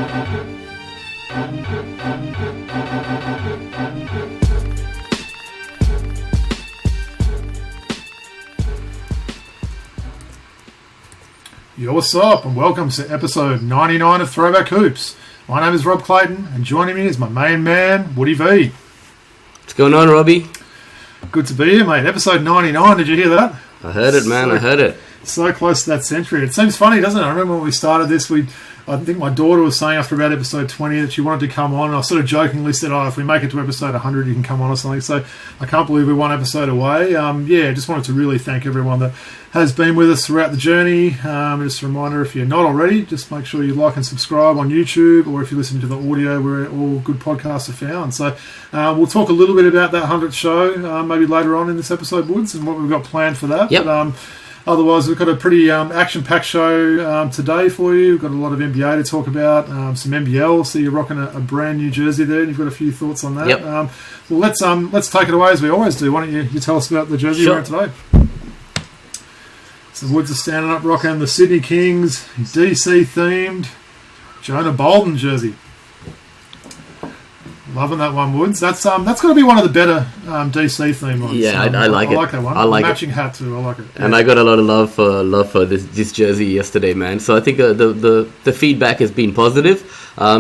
Yo, what's up, and welcome to episode 99 of Throwback Hoops. My name is Rob Clayton, and joining me is my main man, Woody V. What's going on, Robbie? Good to be here, mate. Episode 99, did you hear that? I heard it, man. I heard it. So close to that century. It seems funny, doesn't it? I remember when we started this, I think my daughter was saying after about episode 20 that she wanted to come on, and I sort of jokingly said, if we make it to episode 100, you can come on or something. So I can't believe we're one episode away. Just wanted to really thank everyone that has been with us throughout the journey. Just a reminder, if you're not already, just make sure you like and subscribe on YouTube, or if you're listening to the audio where all good podcasts are found. So we'll talk a little bit about that 100th show maybe later on in this episode, Woods, and what we've got planned for that. Yep. But, otherwise, we've got a pretty action-packed show today for you. We've got a lot of NBA to talk about, some NBL. So you're rocking a brand new jersey there, and you've got a few thoughts on that. Yep. Let's take it away as we always do. Why don't you tell us about the jersey you're wearing today? So Woods are standing up rocking the Sydney Kings DC themed Jonah Bolden jersey. Loving that one, Woods. That's got to be one of the better DC theme ones. Yeah, I like it. I like that one. I like matching hat too. I like it. Yeah. And I got a lot of love for this jersey yesterday, man. So I think the feedback has been positive.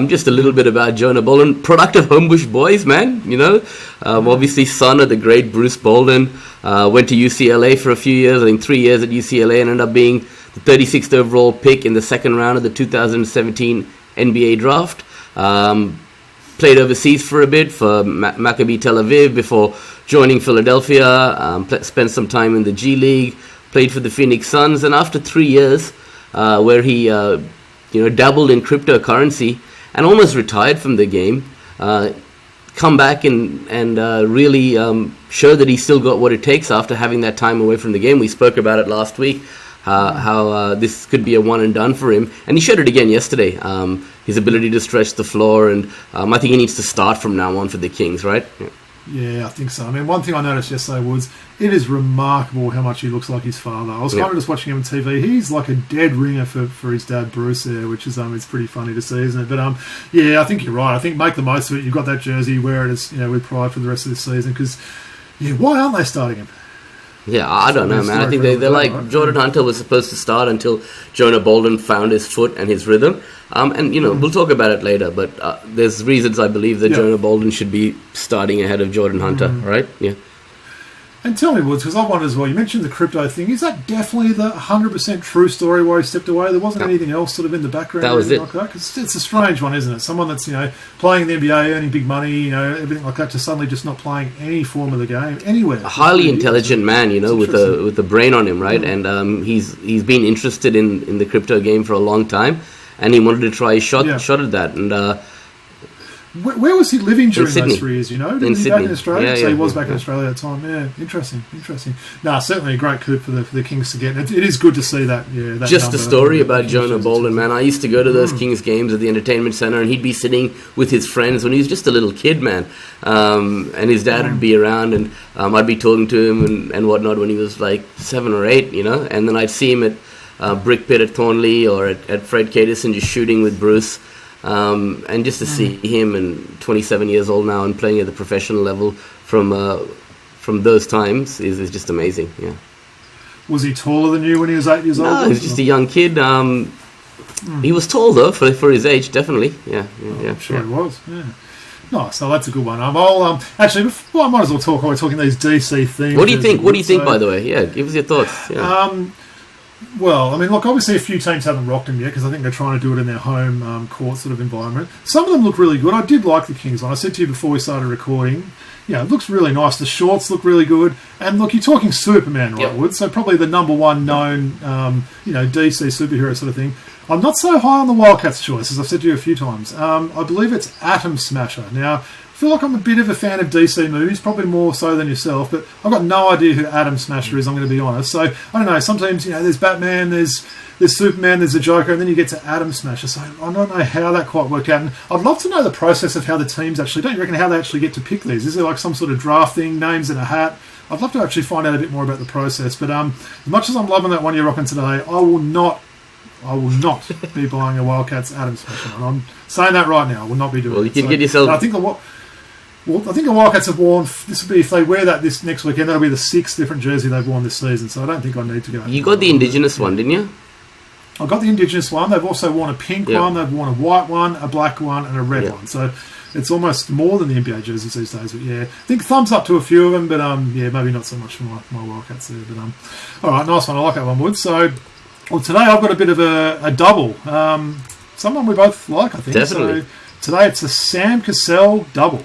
Just a little bit about Jonah Bolden, product of Homebush boys, man. You know, obviously son of the great Bruce Bolden. Went to UCLA for a few years. I think 3 years at UCLA, and ended up being the 36th overall pick in the second round of the 2017 NBA draft. Played overseas for a bit for Maccabi Tel Aviv before joining Philadelphia. Spent some time in the G League. Played for the Phoenix Suns, and after 3 years, where he dabbled in cryptocurrency and almost retired from the game, come back and really show that he's still got what it takes after having that time away from the game. We spoke about it last week. How this could be a one and done for him, and he showed it again yesterday. His ability to stretch the floor, and I think he needs to start from now on for the Kings, right? Yeah, I think so. I mean, one thing I noticed yesterday was it is remarkable how much he looks like his father. I was kind of just watching him on TV. He's like a dead ringer for his dad Bruce there, which is it's pretty funny to see, isn't it? But I think you're right. I think make the most of it. You've got that jersey, wear it as with pride for the rest of the season, because why aren't they starting him? Yeah, I don't know, man. I think they're like, right? Jordan Hunter was supposed to start until Jonah Bolden found his foot and his rhythm. We'll talk about it later, but there's reasons I believe that Jonah Bolden should be starting ahead of Jordan Hunter, right? Yeah. And tell me, Woods, because I wondered as well, you mentioned the crypto thing. Is that definitely the 100% true story why he stepped away? There wasn't anything else sort of in the background? That was it. Like that? Because it's a strange one, isn't it? Someone that's, playing in the NBA, earning big money, everything like that, to suddenly just not playing any form of the game anywhere. A highly intelligent man, with a brain on him, right? And he's been interested in the crypto game for a long time, and he wanted to try a shot at that. And where was he living during those 3 years, In he Sydney. Back in Australia? He was back in Australia at the time. Yeah, interesting. No, certainly a great coup for the Kings to get. It is good to see that, that just a story about Jonah Bolden, man. I used to go to those Kings games at the entertainment center, and he'd be sitting with his friends when he was just a little kid, man. And his dad would be around, and I'd be talking to him and whatnot when he was like 7 or 8, and then I'd see him at Brick Pit at Thornley or at Fred Cadison just shooting with Bruce. And just to see him, and 27 years old now and playing at the professional level from those times is just amazing. Yeah. Was he taller than you when he was 8 years old? No, he was just a young kid. He was tall though for his age, definitely. Yeah. I'm sure he was. Yeah. Nice. So that's a good one. I'll actually, before I might as well talk. We're talking these DC themes. What do you think? What do you think? By the way, give us your thoughts. Yeah. Well, I mean, look, obviously a few teams haven't rocked them yet because I think they're trying to do it in their home court sort of environment. Some of them look really good. I did like the Kings one. I said to you before we started recording, it looks really nice. The shorts look really good. And look, you're talking Superman, right, Wood? So probably the number one known, DC superhero sort of thing. I'm not so high on the Wildcats choice, as I've said to you a few times. I believe it's Atom Smasher. Now, I feel like I'm a bit of a fan of DC movies, probably more so than yourself, but I've got no idea who Atom Smasher is, I'm going to be honest. So, I don't know, sometimes, there's Batman, there's Superman, there's the Joker, and then you get to Atom Smasher. So I don't know how that quite worked out. And I'd love to know the process of how the teams actually, don't you reckon, how they actually get to pick these? Is there like some sort of draft thing, names in a hat? I'd love to actually find out a bit more about the process. But as much as I'm loving that one you're rocking today, I will not I will not be buying a Wildcats Adams special. And I'm saying that right now. I will not be doing it. Well, you can get yourself... I think the Wildcats have worn... This will be, if they wear that this next weekend, that'll be the 6th different jersey they've worn this season. So I don't think I need to go. You got the Indigenous one, didn't you? I got the Indigenous one. They've also worn a pink one. They've worn a white one, a black one, and a red one. So it's almost more than the NBA jerseys these days. But yeah, I think thumbs up to a few of them. But maybe not so much for my Wildcats there. But all right, nice one. I like that one, Wood. So today I've got a bit of a double. Someone we both like, I think. Definitely. So today it's a Sam Cassell double.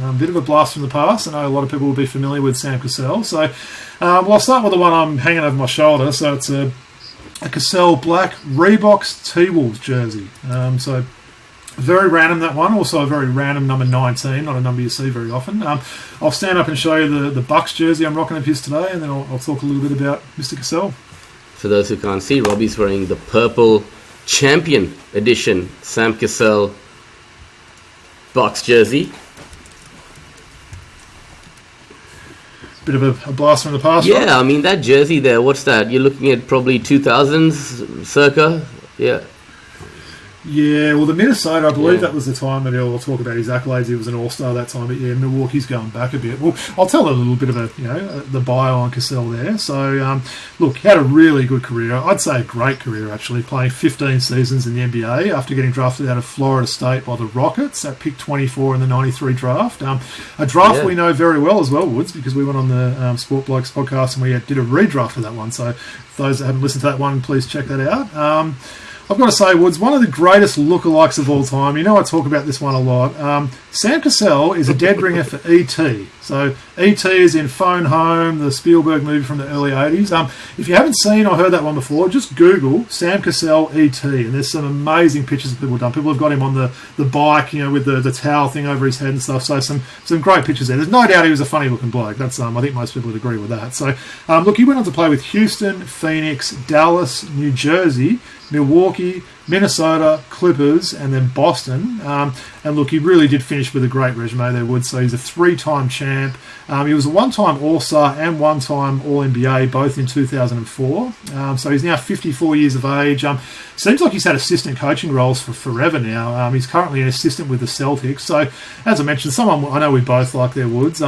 A bit of a blast from the past. I know a lot of people will be familiar with Sam Cassell. So I'll start with the one I'm hanging over my shoulder. So it's a Cassell black Reeboks T-Wolves jersey. So very random, that one. Also a very random number 19, not a number you see very often. I'll stand up and show you the Bucks jersey I'm rocking of his today, and then I'll talk a little bit about Mr. Cassell. For those who can't see, Robbie's wearing the purple Champion Edition Sam Cassell Bucks jersey. Bit of a blast from the past. Yeah, right? I mean, that jersey there, what's that? You're looking at probably 2000s circa. Yeah. Yeah, well, the Minnesota, I believe that was the time that I'll talk about his accolades. He was an all-star that time, but yeah, Milwaukee's going back a bit. Well, I'll tell a little bit of the bio on Cassell there. So, look, he had a really good career. I'd say a great career, actually, playing 15 seasons in the NBA after getting drafted out of Florida State by the Rockets at pick 24 in the 93 draft. A draft we know very well as well, Woods, because we went on the Sport Blokes podcast and we did a redraft of that one. So, for those that haven't listened to that one, please check that out. I've got to say, Woods, one of the greatest lookalikes of all time. You know I talk about this one a lot. Sam Cassell is a dead ringer for E.T. So E.T. is in Phone Home, the Spielberg movie from the early 80s. If you haven't seen or heard that one before, just Google Sam Cassell E.T. and there's some amazing pictures that people have done. People have got him on the bike, with the towel thing over his head and stuff. So some great pictures there. There's no doubt he was a funny-looking bloke. That's I think most people would agree with that. So, look, he went on to play with Houston, Phoenix, Dallas, New Jersey, Milwaukee, Minnesota, Clippers, and then Boston. And look, he really did finish with a great resume there, Wood. So he's a 3-time champ. He was a 1-time All-Star and 1-time All-NBA, both in 2004. So he's now 54 years of age. Seems like he's had assistant coaching roles for forever now. He's currently an assistant with the Celtics. So, as I mentioned, someone I know we both like their Woods.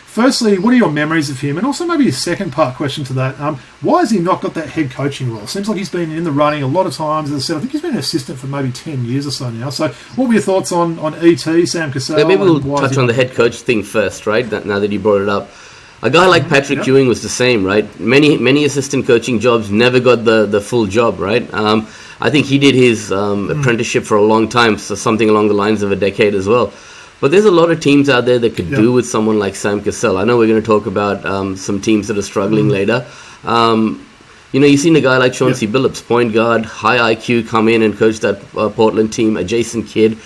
Firstly, what are your memories of him? And also maybe a second part question to that. Why has he not got that head coaching role? Seems like he's been in the running a lot of times. As I said, I think he's been an assistant for maybe 10 years or so now. So what were your thoughts on E.T., Sam Cassell? Yeah, maybe we'll touch on the head coach thing first, right? Now that you brought it up. A guy like Patrick Ewing was the same, right? Many assistant coaching jobs never got the full job, right? I think he did his apprenticeship for a long time, so something along the lines of a decade as well. But there's a lot of teams out there that could do with someone like Sam Cassell. I know we're going to talk about some teams that are struggling later. You've seen a guy like Chauncey Billups, point guard, high IQ, come in and coach that Portland team, a Jason Kidd.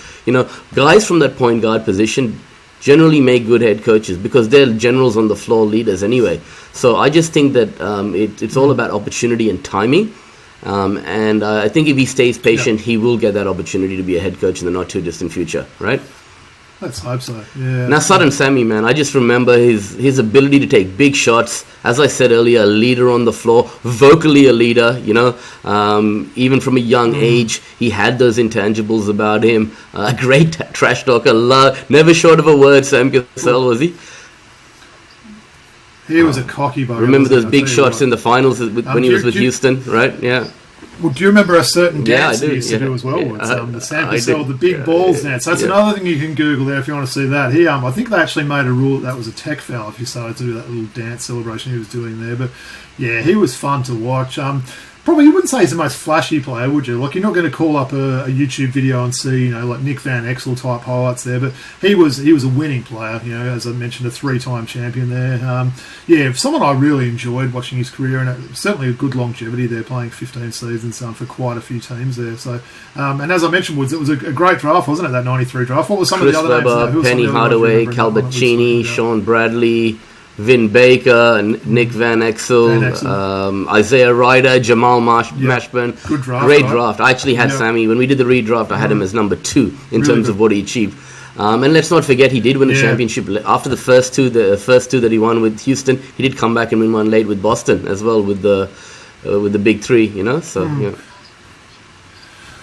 Guys from that point guard position generally make good head coaches because they're generals on the floor, leaders anyway. So I just think that it's all about opportunity and timing. And I think if he stays patient, he will get that opportunity to be a head coach in the not too distant future, right? Let's hope so. Yeah. Now, Sudden Sammy, man, I just remember his ability to take big shots. As I said earlier, a leader on the floor, vocally a leader. Even from a young age, he had those intangibles about him. A great trash talker, never short of a word. Sam Cassell, was he? He was a cocky bugger. Remember those big shots in the finals when he was with Houston, right? Yeah. Well, do you remember a certain dance he used to do as well? Yeah, the Sam Cassell, the big balls dance. That's another thing you can Google there if you want to see that. He, I think they actually made a rule that was a tech foul if you started to do that little dance celebration he was doing there. But yeah, he was fun to watch. Probably you wouldn't say he's the most flashy player, would you? Like, you're not going to call up a YouTube video and see, like Nick Van Exel type highlights there. But he was a winning player, as I mentioned, a 3-time champion there. Someone I really enjoyed watching his career, and certainly a good longevity there, playing 15 seasons for quite a few teams there. So, and as I mentioned, Woods, it was a great draft, wasn't it? That 93 draft. What were some Chris of the other Webber, names? Penny Hardaway, Calbertini, Sean Bradley, Vin Baker, Nick Van Exel, Isaiah Ryder, Jamal Mashburn. Good draft. Great draft. I actually had Sammy. When we did the redraft, I had him as number 2 in terms of what he achieved. And let's not forget, he did win a championship. After the first two that he won with Houston, he did come back and win one late with Boston as well with the big 3, So,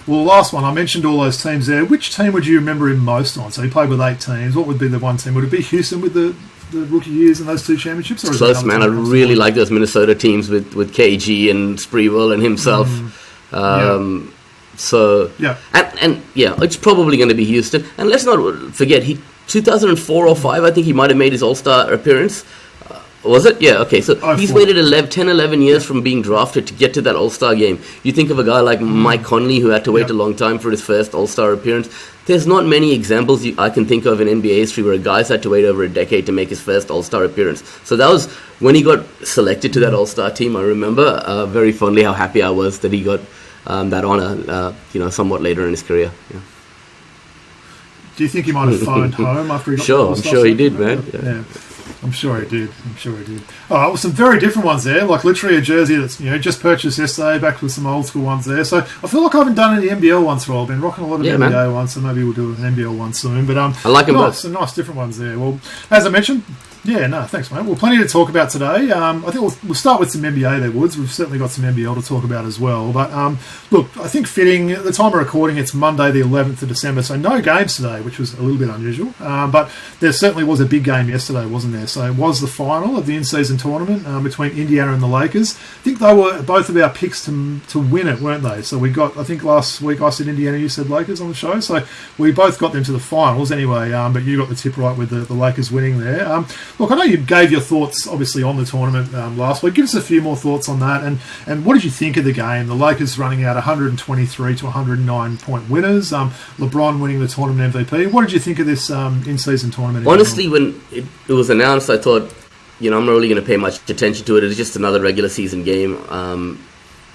Well, last one, I mentioned all those teams there. Which team would you remember him most on? So he played with 8 teams. What would be the one team? Would it be Houston with the rookie years and those 2 championships? Or Close, man. I really like those Minnesota teams with KG and Spreewell and himself. So, and it's probably going to be Houston. And let's not forget, 2004 or 5, I think he might have made his All-Star appearance. Was it? Yeah, okay. So he's waited 11 years from being drafted to get to that All-Star game. You think of a guy like Mike Conley, who had to wait a long time for his first All-Star appearance. There's not many examples I can think of in NBA history where a guy's had to wait over a decade to make his first All-Star appearance. So that was when he got selected to that All-Star team. I remember very fondly how happy I was that he got that honor, somewhat later in his career. Yeah. Do you think he might have phoned home after he got Sure, I'm sure he did, man. Yeah. I'm sure he did. All right, well, some very different ones there. Like literally a jersey that's just purchased yesterday. Back with some old school ones there. So I feel like I haven't done any NBL ones for a while. I've been rocking a lot of NBA ones, so maybe we'll do an NBL one soon. But I like them both. Some nice different ones there. Well, as I mentioned. Yeah, no, thanks, mate. Well, plenty to talk about today. I think we'll start with some NBA there, Woods. We've certainly got some NBL to talk about as well. But, look, I think fitting, at the time of recording, it's Monday the 11th of December, so no games today, which was a little bit unusual. But there certainly was a big game yesterday, wasn't there? So it was the final of the in-season tournament between Indiana and the Lakers. I think they were both of our picks to win it, weren't they? So we got, I think last week I said Indiana, you said Lakers on the show. So we both got them to the finals anyway, but you got the tip right with the Lakers winning there. Look, I know you gave your thoughts, obviously, on the tournament last week. Give us a few more thoughts on that. And what did you think of the game? The Lakers running out 123 to 109 point winners. LeBron winning the tournament MVP. What did you think of this in-season tournament? Honestly, when it was announced, I thought, I'm not really going to pay much attention to it. It's just another regular season game. And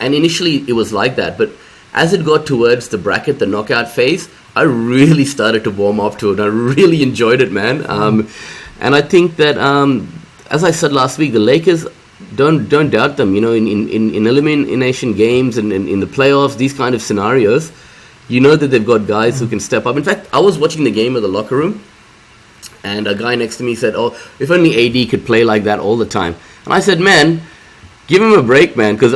initially, it was like that. But as it got towards the bracket, the knockout phase, I really started to warm up to it. I really enjoyed it, man. And I think that, as I said last week, the Lakers, don't doubt them. In elimination games and in the playoffs, these kind of scenarios, that they've got guys who can step up. In fact, I was watching the game in the locker room, and a guy next to me said, "Oh, if only AD could play like that all the time." And I said, "Man, give him a break, man." Because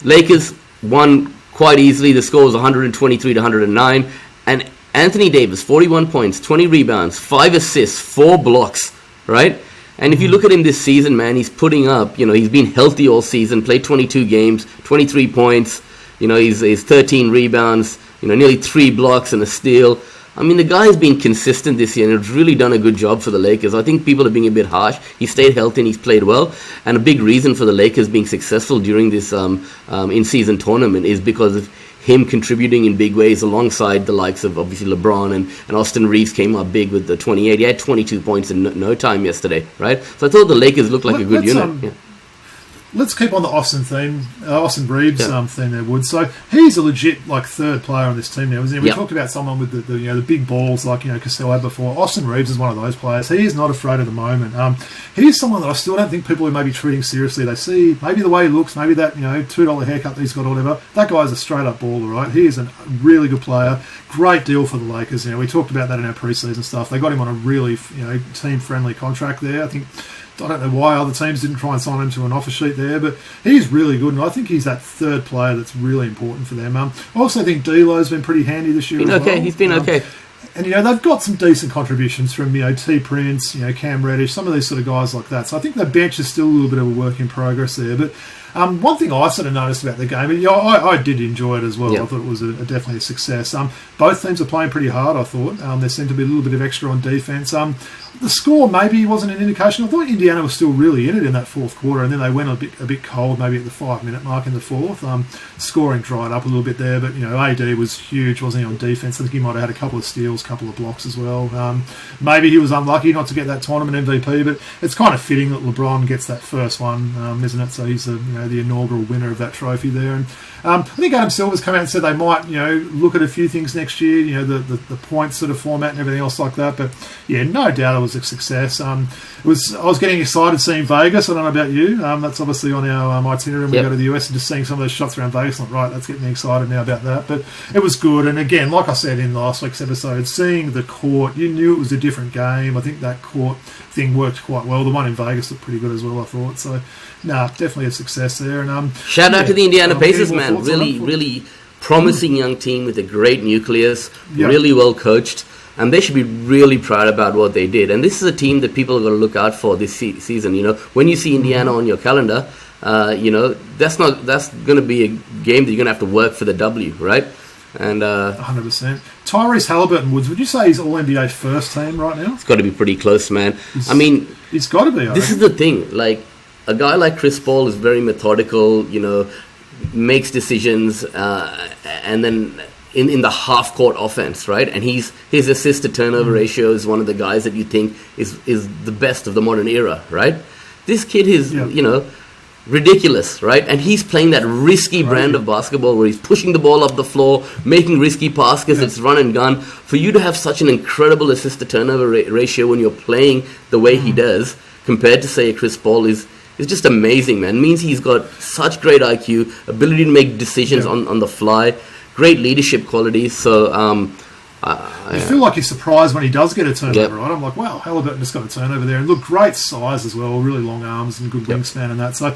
Lakers won quite easily. The score was 123 to 109, and Anthony Davis, 41 points, 20 rebounds, 5 assists, 4 blocks, right? And if you look at him this season, man, he's putting up, he's been healthy all season, played 22 games, 23 points, he's 13 rebounds, nearly 3 blocks and a steal. I mean, the guy's been consistent this year and has really done a good job for the Lakers. I think people are being a bit harsh. He stayed healthy and he's played well. And a big reason for the Lakers being successful during this in-season tournament is because of him contributing in big ways alongside the likes of obviously LeBron and Austin Reeves came up big with the 28. He had 22 points in no time yesterday, right? So I thought the Lakers looked like a good unit. Let's keep on the Austin theme, Austin Reeves theme there, Wood. So he's a legit third player on this team now, isn't he? We talked about someone with the big balls like Cassell had before. Austin Reeves is one of those players. He is not afraid at the moment. He's someone that I still don't think people are maybe treating seriously. They see maybe the way he looks, maybe that $2 haircut that he's got or whatever. That guy's a straight up baller, right? He is a really good player. Great deal for the Lakers. We talked about that in our preseason stuff. They got him on a really team friendly contract there. I don't know why other teams didn't try and sign him to an offer sheet there, but he's really good, and I think he's that third player that's really important for them. I also think D'Lo's been pretty handy this year. He's been okay. And they've got some decent contributions from T Prince, Cam Reddish, some of these sort of guys like that. So I think the bench is still a little bit of a work in progress there. But one thing I sort of noticed about the game, and I did enjoy it as well. I thought it was definitely a success. Both teams are playing pretty hard, I thought. There seemed to be a little bit of extra on defence. The score maybe wasn't an indication. I thought Indiana was still really in it in that fourth quarter, and then they went a bit cold maybe at the 5-minute mark in the fourth. Scoring dried up a little bit there, but AD was huge, wasn't he, on defence? I think he might have had a couple of steals, a couple of blocks as well. Maybe he was unlucky not to get that tournament MVP, but it's kind of fitting that LeBron gets that first one, isn't it? So he's the inaugural winner of that trophy there. And I think Adam Silver's come out and said they might look at a few things next year, the points sort of format and everything else like that. But yeah, no doubt it was a success. I was getting excited seeing Vegas. I don't know about you. That's obviously on our itinerary when we go to the US, and just seeing some of those shots around Vegas. Like, right, that's getting me excited now about that. But it was good. And again, like I said in last week's episode, seeing the court, you knew it was a different game. I think that court thing worked quite well. The one in Vegas looked pretty good as well, I thought. So, definitely a success there. And shout out to the Indiana Pacers, man. Really promising young team with a great nucleus, Yeah. really well coached, and they should be really proud about what they did. And this is a team that people are going to look out for this season. You know, when you see Indiana on your calendar, you know, that's going to be a game that you're going to have to work for the W, right? And 100%. Tyrese Halliburton-Woods, would you say he's All-NBA first team right now? it's got to be pretty close, man. I mean, It's got to be. this is the thing. Like, a guy like Chris Paul is very methodical, you know, makes decisions, and then in the half-court offense, right? And his assist-to-turnover ratio is one of the guys that you think is the best of the modern era, right? This kid is, you know, ridiculous, right? And he's playing that risky brand of basketball where he's pushing the ball up the floor, making risky passes because it's run and gun. For you to have such an incredible assist-to-turnover ratio when you're playing the way he does, compared to, say, Chris Paul, is just amazing, man. It means he's got such great IQ, ability to make decisions on the fly, great leadership qualities. So you feel like you're surprised when he does get a turnover, right? I'm like, wow, Halliburton just got a turnover there. And look, great size as well, really long arms and good wingspan and that. So,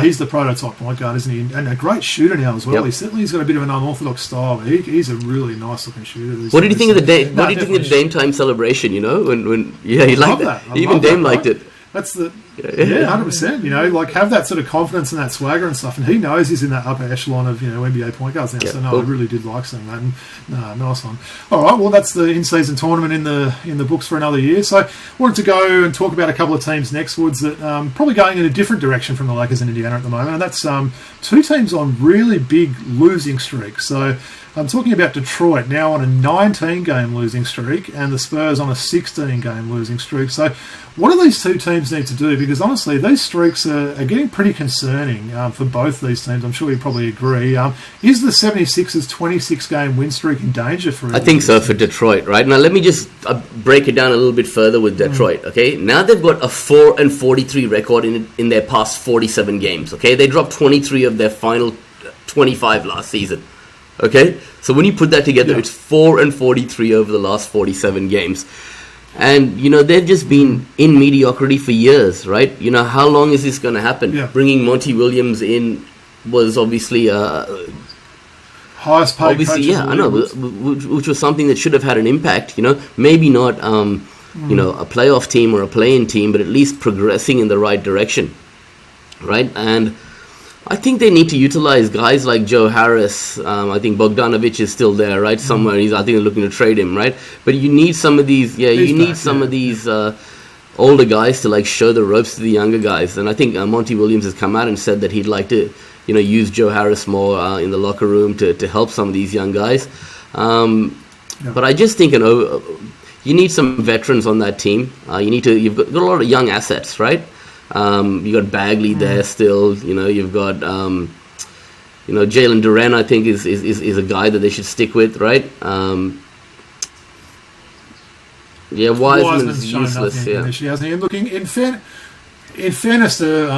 he's the prototype point guard, isn't he? And a great shooter now as well. He's got a bit of an unorthodox style, but he's a really nice looking shooter. What did you think of the Dame? What did you think of the Dame time celebration? You know, when he liked that. Even Dame liked it. That's 100%. You know, like have that sort of confidence and that swagger and stuff. And he knows he's in that upper echelon of NBA point guards now. So I really did like seeing that. And, nice one. All right, well that's the in-season tournament in the books for another year. So I wanted to go and talk about a couple of teams next, Woods, that probably going in a different direction from the Lakers in Indiana at the moment. And that's two teams on really big losing streaks. So I'm talking about Detroit now on a 19-game losing streak and the Spurs on a 16-game losing streak. So what do these two teams need to do? Because honestly, these streaks are getting pretty concerning for both these teams. I'm sure you probably agree. Is the 76ers 26-game win streak in danger for? I think so for Detroit, right? Now let me just break it down a little bit further with Detroit. Okay, now they've got a 4-43 record in their past 47 games. Okay, they dropped 23 of their final 25 last season. Okay, so when you put that together, it's 4-43 over the last 47 games. And, you know, they've just been in mediocrity for years, right? You know, how long is this going to happen? Yeah. Bringing Monty Williams in was obviously... highest paid obviously, yeah, I know, which was something that should have had an impact, you know. Maybe not, you know, a playoff team or a play-in team, but at least progressing in the right direction, right? And I think they need to utilize guys like Joe Harris. I think Bogdanovic is still there, right? Somewhere. I think they're looking to trade him, right? But you need some of these, some of these older guys to like show the ropes to the younger guys. And I think Monty Williams has come out and said that he'd like to, you know, use Joe Harris more in the locker room to help some of these young guys. But I just think, you need some veterans on that team. You've got a lot of young assets, right? You got Bagley there still. You know, you've got you know, Jalen Duren. I think is a guy that they should stick with, right? Wiseman's useless. Yeah, initially, hasn't he? And looking in fairness to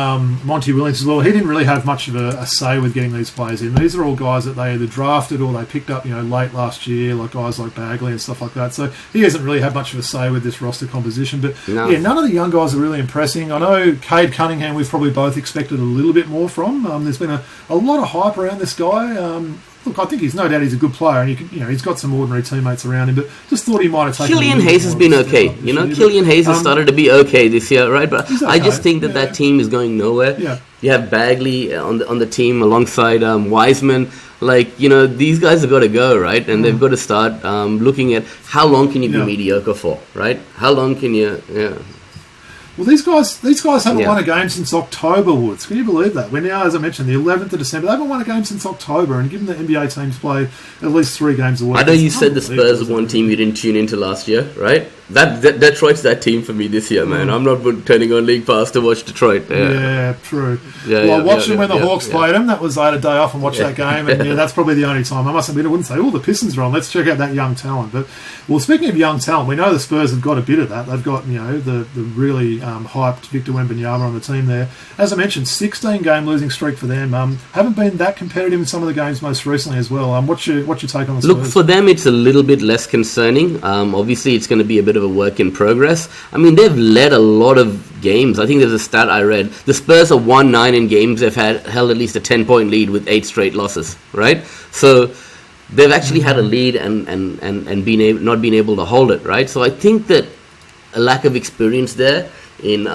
Monty Williams as well, he didn't really have much of a say with getting these players in. These are all guys that they either drafted or they picked up, you know, late last year, like guys like Bagley and stuff like that. So he hasn't really had much of a say with this roster composition. But none of the young guys are really impressing. I know Cade Cunningham, we've probably both expected a little bit more from. There's been a lot of hype around this guy. Look, I think he's no doubt he's a good player, and he's got some ordinary teammates around him. But just thought he might have taken. Killian Hayes has been okay. You know, Killian Hayes has started to be okay this year, right? But okay. I just think that team is going nowhere. Yeah. You have Bagley on the team alongside Wiseman. Like, you know, these guys have got to go, right? And they've got to start looking at how long can you be mediocre for, right? How long can you? Yeah. Well, these guys haven't won a game since October, Woods. Can you believe that? We're now, as I mentioned, the 11th of December. They haven't won a game since October, and given the NBA teams play at least 3 games a week. I know you said the Spurs are one team you didn't tune into last year, right? That Detroit's that team for me this year, man. I'm not turning on League Pass to watch Detroit. Yeah, true. I watched them when the Hawks played them. That was, I had a day off and watched that game, and that's probably the only time. I must admit, I wouldn't say, the Pistons are on. Let's check out that young talent. But, well, speaking of young talent, we know the Spurs have got a bit of that. They've got, you know, the really hyped Victor Wembanyama on the team there. As I mentioned, 16-game losing streak for them. Haven't been that competitive in some of the games most recently as well. What's your take on the Spurs? Look, for them, it's a little bit less concerning. Obviously, it's going to be a bit of a work in progress. I mean, they've led a lot of games. I think there's a stat I read. The Spurs are 1-9 in games they've held at least a 10-point lead with 8 straight losses, right? So they've actually had a lead and not been able to hold it, right? So I think that a lack of experience there in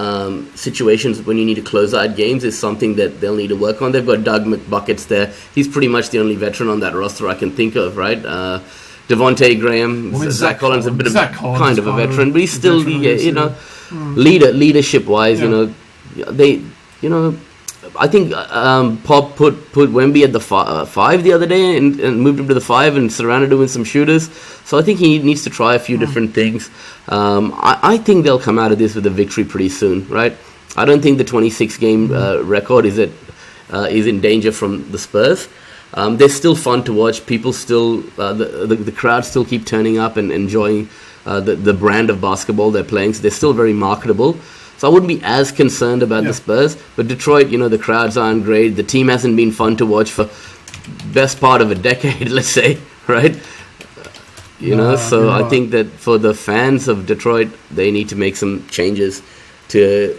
situations when you need to close out games is something that they'll need to work on. They've got Doug McBuckets there. He's pretty much the only veteran on that roster I can think of, right? Devontae Graham, Zach Collins, a bit of kind of a veteran, but he's still leadership-wise, they. I think Pop put Wemby at the 5 the other day and moved him to the 5 and surrounded him with some shooters. So I think he needs to try a few different things. I think they'll come out of this with a victory pretty soon, right? I don't think the 26-game record is in danger from the Spurs. They're still fun to watch. People still, the crowd still keep turning up and enjoying the brand of basketball they're playing. So they're still very marketable. So I wouldn't be as concerned about the Spurs. But Detroit, the crowds aren't great. The team hasn't been fun to watch for best part of a decade, let's say, right? I think that for the fans of Detroit, they need to make some changes to...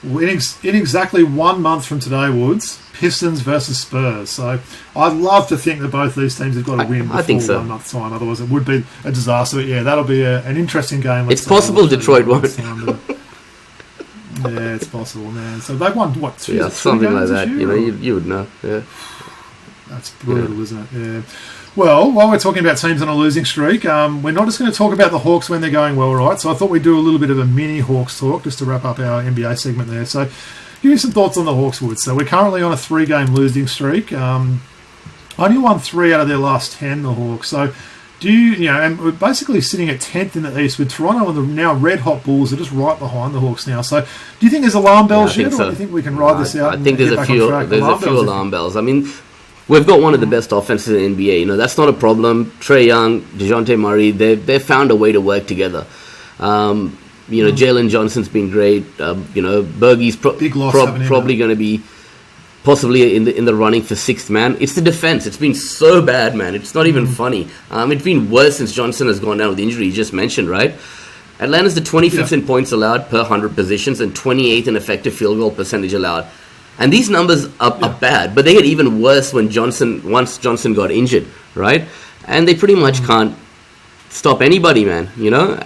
In exactly 1 month from today, Woods, Pistons versus Spurs. So I'd love to think that both these teams have got to win before 1 month's time. Otherwise, it would be a disaster. But yeah, that'll be an interesting game. It's possible Detroit won't. Yeah, it's possible, man. So they've won, what, two something like that. Year, you would know. Yeah, that's brutal, isn't it? Yeah. Well, while we're talking about teams on a losing streak, we're not just going to talk about the Hawks when they're going well, right? So I thought we'd do a little bit of a mini Hawks talk just to wrap up our NBA segment there. So give me some thoughts on the Hawks, Wood. So we're currently on a 3-game losing streak. Only won 3 out of their last 10, the Hawks. So and we're basically sitting at 10th in the East with Toronto and the now red-hot Bulls are just right behind the Hawks now. So do you think there's alarm bells yet, or do you think we can ride this out? I think there's a few alarm bells. I mean, we've got one of the best offenses in the NBA. That's not a problem. Trae Young, DeJounte Murray, they've found a way to work together. Jalen Johnson's been great. Bergie's probably going to be possibly in the running for 6th man. It's the defense. It's been so bad, man. It's not even funny. It's been worse since Johnson has gone down with injury. You just mentioned, right? Atlanta's the 25th in points allowed per 100 positions and 28th in effective field goal percentage allowed. And these numbers are bad, but they get even worse once Johnson got injured, right? And they pretty much can't stop anybody, man,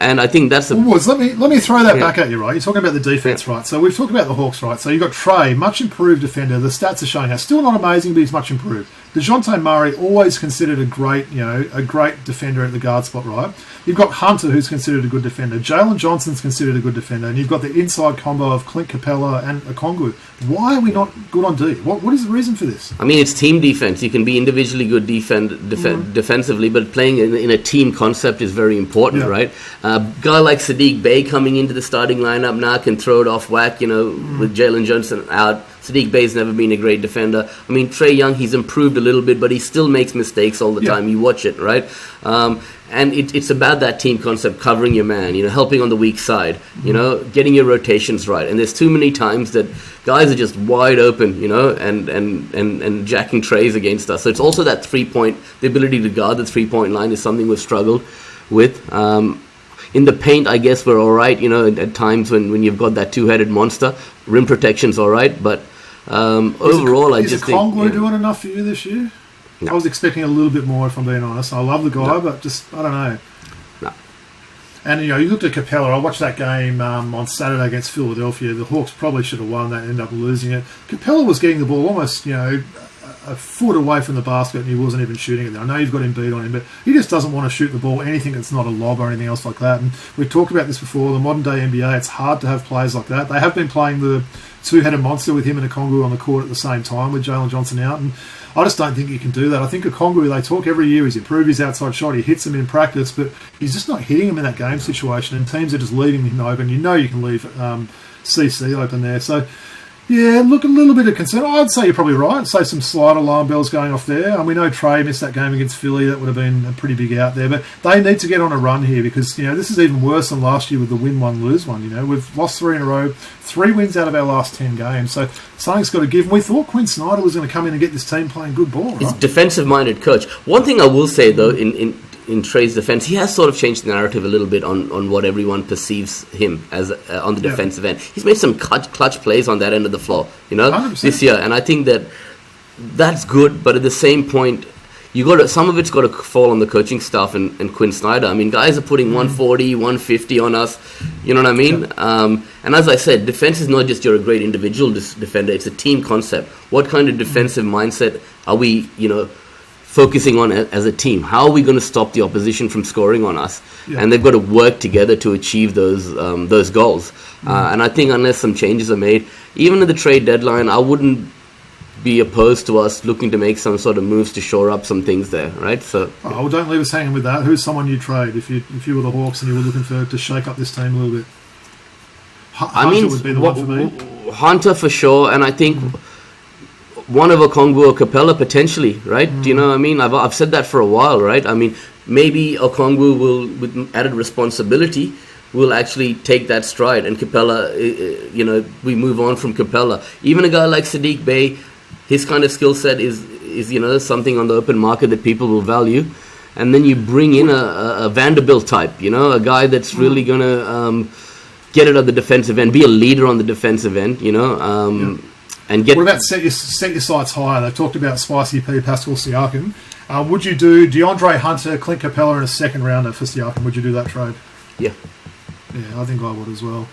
and I think that's Woods, let me throw that back at you, right? You're talking about the defense, right? So we've talked about the Hawks, right? So you've got Trae, much improved defender. The stats are showing us. Still not amazing, but he's much improved. DeJounte Murray, always considered a great defender at the guard spot, right? You've got Hunter, who's considered a good defender. Jalen Johnson's considered a good defender. And you've got the inside combo of Clint Capella and Okongwu. Why are we not good on D? What is the reason for this? I mean, it's team defense. You can be individually good defensively, but playing in a team concept is very important, right? A guy like Sadiq Bey coming into the starting lineup now can throw it off whack, with Jalen Johnson out. Sadiq Bey's never been a great defender. I mean, Trae Young, he's improved a little bit, but he still makes mistakes all the time. You watch it, right? And it's about that team concept, covering your man, helping on the weak side, getting your rotations right. And there's too many times that guys are just wide open, and jacking trays against us. So it's also that 3-point, the ability to guard the 3-point line is something we've struggled with. In the paint, I guess we're all right, at times when you've got that two-headed monster. Rim protection's all right, but overall, I just think... Is Okongwu doing enough for you this year? No. I was expecting a little bit more, if I'm being honest. I love the guy, but just, I don't know. No. And, you looked at Capella. I watched that game on Saturday against Philadelphia. The Hawks probably should have won that, ended up losing it. Capella was getting the ball almost, a foot away from the basket, and he wasn't even shooting it there. I know you've got him beat on him, but he just doesn't want to shoot the ball, anything that's not a lob or anything else like that. And we've talked about this before, the modern day NBA, it's hard to have players like that. They have been playing the two-headed monster with him and Okongwu on the court at the same time with Jalen Johnson out, and I just don't think you can do that. I think Okongwu, they talk every year, he's improved his outside shot, he hits them in practice, but he's just not hitting them in that game situation, and teams are just leaving him open. You can leave CC open there. So, yeah, look, a little bit of concern. I'd say you're probably right. I'd say some slight alarm bells going off there. And we know Trae missed that game against Philly. That would have been a pretty big out there. But they need to get on a run here because, this is even worse than last year with the win one, lose one. We've lost 3 in a row, 3 wins out of our last 10 games. So something's got to give. And we thought Quinn Snyder was going to come in and get this team playing good ball, right? He's a defensive-minded coach. One thing I will say, though, in Trae's defense, he has sort of changed the narrative a little bit on what everyone perceives him as on the defensive end. He's made some clutch plays on that end of the floor, 100%. This year, and I think that's good. But at the same point, some of it's got to fall on the coaching staff and Quinn Snyder. I mean, guys are putting 140, 150 on us. You know what I mean? Yep. And as I said, defense is not just you're a great individual defender. It's a team concept. What kind of defensive mindset are we, focusing on as a team? How are we going to stop the opposition from scoring on us? Yep. And they've got to work together to achieve those goals. And I think unless some changes are made, even at the trade deadline, I wouldn't be opposed to us looking to make some sort of moves to shore up some things there, right? So, well, don't leave us hanging with that. Who's someone you trade if you were the Hawks and you were looking to shake up this team a little bit? Hunter would be the one for me. Hunter for sure, and I think one of Okongwu or Capella potentially, right? Do you know what I mean? I've said that for a while, right? I mean, maybe Okongwu will, with added responsibility, will actually take that stride, and Capella, we move on from Capella. Even a guy like Sadiq Bey, his kind of skill set is something on the open market that people will value. And then you bring in a Vanderbilt type, a guy that's really going to get it at the defensive end, be a leader on the defensive end, and get. What about set your sights higher? They've talked about Spicy P, Pascal Siakam. Would you do DeAndre Hunter, Clint Capella in a second rounder for Siakam? Would you do that trade? Yeah. Yeah, I think I would as well.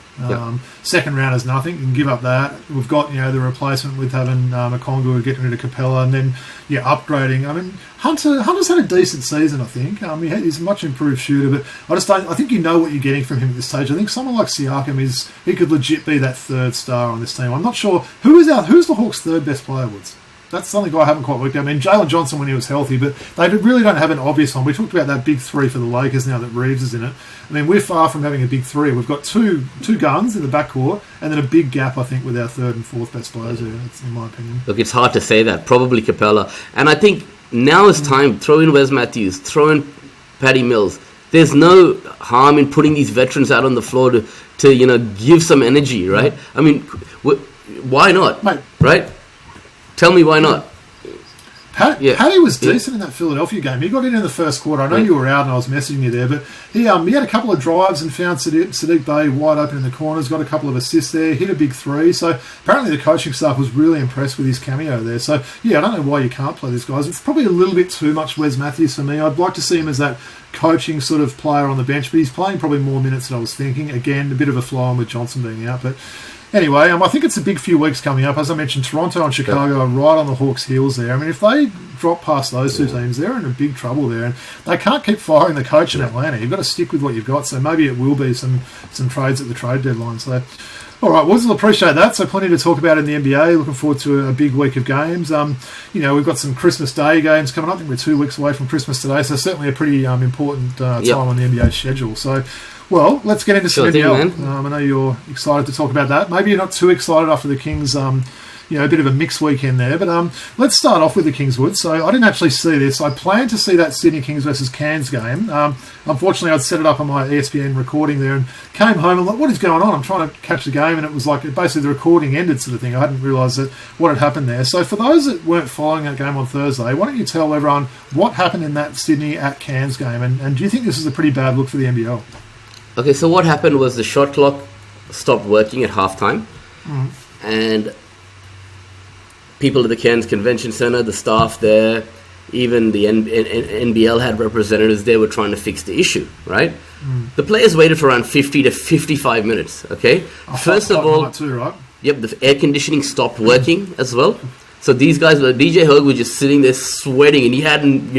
Second round is nothing. You can give up that. We've got the replacement with having Okongwu getting rid of Capella, and then upgrading. I mean, Hunter's had a decent season. I think he's a much improved shooter, but I think you know what you're getting from him at this stage. I think someone like Siakam he could legit be that third star on this team. I'm not sure who's the Hawks' third best player. Woods. That's something I haven't quite worked out. I mean, Jalen Johnson when he was healthy, but they really don't have an obvious one. We talked about that big three for the Lakers now that Reeves is in it. I mean, we're far from having a big three. We've got two guns in the backcourt, and then a big gap, I think, with our third and fourth best players there. That's in my opinion. Look, it's hard to say that. Probably Capella. And I think now is time. Throw in Wes Matthews. Throw in Patty Mills. There's no harm in putting these veterans out on the floor to give some energy, right? Yeah. I mean, why not? Mate. Right? Tell me why not. Paddy was decent in that Philadelphia game. He got in the first quarter. I know you were out and I was messaging you there, but he had a couple of drives and found Sadiq Bey wide open in the corners, got a couple of assists there, hit a big three. So apparently the coaching staff was really impressed with his cameo there. So, I don't know why you can't play these guys. It's probably a little bit too much Wes Matthews for me. I'd like to see him as that coaching sort of player on the bench, but he's playing probably more minutes than I was thinking. Again, a bit of a flow on with Johnson being out, but anyway, I think it's a big few weeks coming up. As I mentioned, Toronto and Chicago are right on the Hawks' heels there. I mean, if they drop past those two teams, they're in a big trouble there. And they can't keep firing the coach in Atlanta. You've got to stick with what you've got. So maybe it will be some trades at the trade deadline. So, all right, we'll appreciate that. So plenty to talk about in the NBA. Looking forward to a big week of games. We've got some Christmas Day games coming up. I think we're 2 weeks away from Christmas today. So certainly a pretty important time on the NBA schedule. So, well, let's get into some NBL. I know you're excited to talk about that. Maybe you're not too excited after the Kings, a bit of a mixed weekend there. But let's start off with the Kingswood. So I didn't actually see this. I planned to see that Sydney Kings versus Cairns game. Unfortunately, I'd set it up on my ESPN recording there and came home and like, what is going on? I'm trying to catch the game, and it was like basically the recording ended sort of thing. I hadn't realised what had happened there. So for those that weren't following that game on Thursday, why don't you tell everyone what happened in that Sydney at Cairns game? And do you think this is a pretty bad look for the NBL? Okay, so what happened was the shot clock stopped working at halftime, and people at the Cairns Convention Centre, the staff there, even the NBL had representatives there, were trying to fix the issue, right? The players waited for around 50 to 55 minutes, okay? First of all, right? Yep, the air conditioning stopped working as well. So these guys, DJ Hogue was just sitting there sweating, and he hadn't,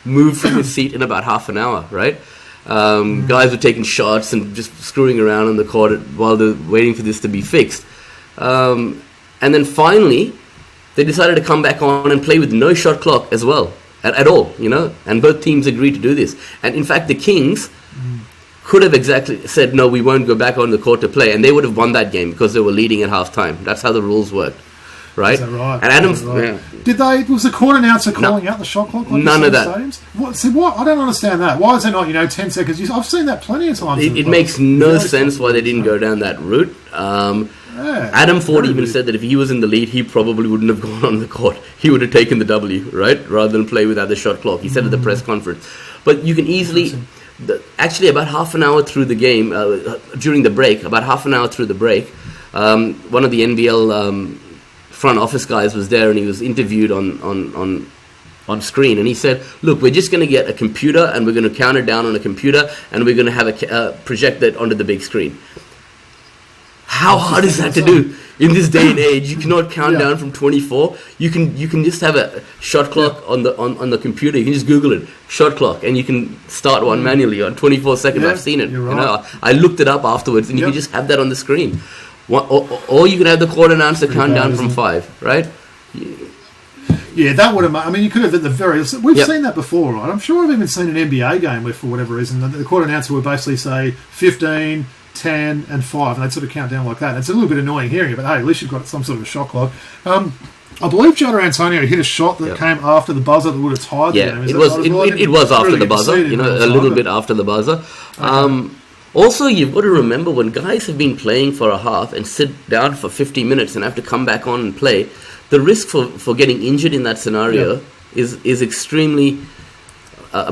moved from his seat in about half an hour, right? Guys were taking shots and just screwing around on the court while they're waiting for this to be fixed. And then finally, they decided to come back on and play with no shot clock as well, at all, and both teams agreed to do this. And in fact, the Kings could have exactly said, no, we won't go back on the court to play, and they would have won that game because they were leading at halftime. That's how the rules worked. Right? Is that right? And Adams, was the court announcer calling out the shot clock? Like none of that. What? I don't understand that. Why is there not, 10 seconds? I've seen that plenty of times. It makes no sense why they didn't go down that route. Adam Ford even said that if he was in the lead, he probably wouldn't have gone on the court. He would have taken the W, right? Rather than play without the shot clock. He said at the press conference. But you can easily... Actually, about half an hour through the game, during the break, one of the NBL... front office guys was there, and he was interviewed on on screen. And he said, look, we're just going to get a computer and we're going to count it down on a computer and we're going to have a project that onto the big screen. How hard is that to do? In this day and age, you cannot count down from 24. You can just have a shot clock on the computer. You can just Google it, shot clock, and you can start one manually on 24 seconds. I've seen it. Right. You know, I looked it up afterwards, and you can just have that on the screen. Or you can have the court announcer count down from 5, right? Yeah, that would have. I mean, you could have at the very. We've seen that before, right? I'm sure I've even seen an NBA game where, for whatever reason, the court announcer would basically say 15. 10 and 5, and they'd sort of count down like that. It's a little bit annoying hearing it, but hey, at least you've got some sort of a shot clock. I believe Jonah Antonio hit a shot that came after the buzzer that would have tied the game. It was after the buzzer, you know, a little bit after the buzzer. Okay. Also, you've got to remember when guys have been playing for a half and sit down for 50 minutes and have to come back on and play, the risk for getting injured in that scenario is extremely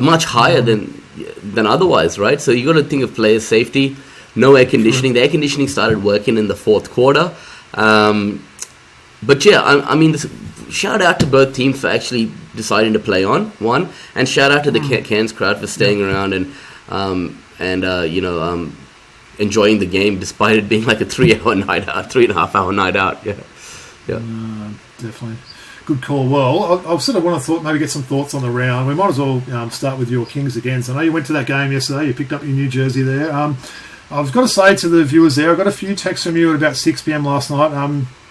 much higher than otherwise, right? So you've got to think of player safety. No air conditioning. The air conditioning started working in the fourth quarter. But yeah, I mean, shout out to both teams for actually deciding to play on, one, and shout out to the Cairns crowd for staying around and enjoying the game despite it being like a 3.5 hour night out. Yeah. Definitely. Good call. Well, I sort of want to maybe get some thoughts on the round. We might as well start with your Kings again. So I know you went to that game yesterday. You picked up your new jersey there. I've got to say to the viewers there, I got a few texts from you at about 6 p.m. last night.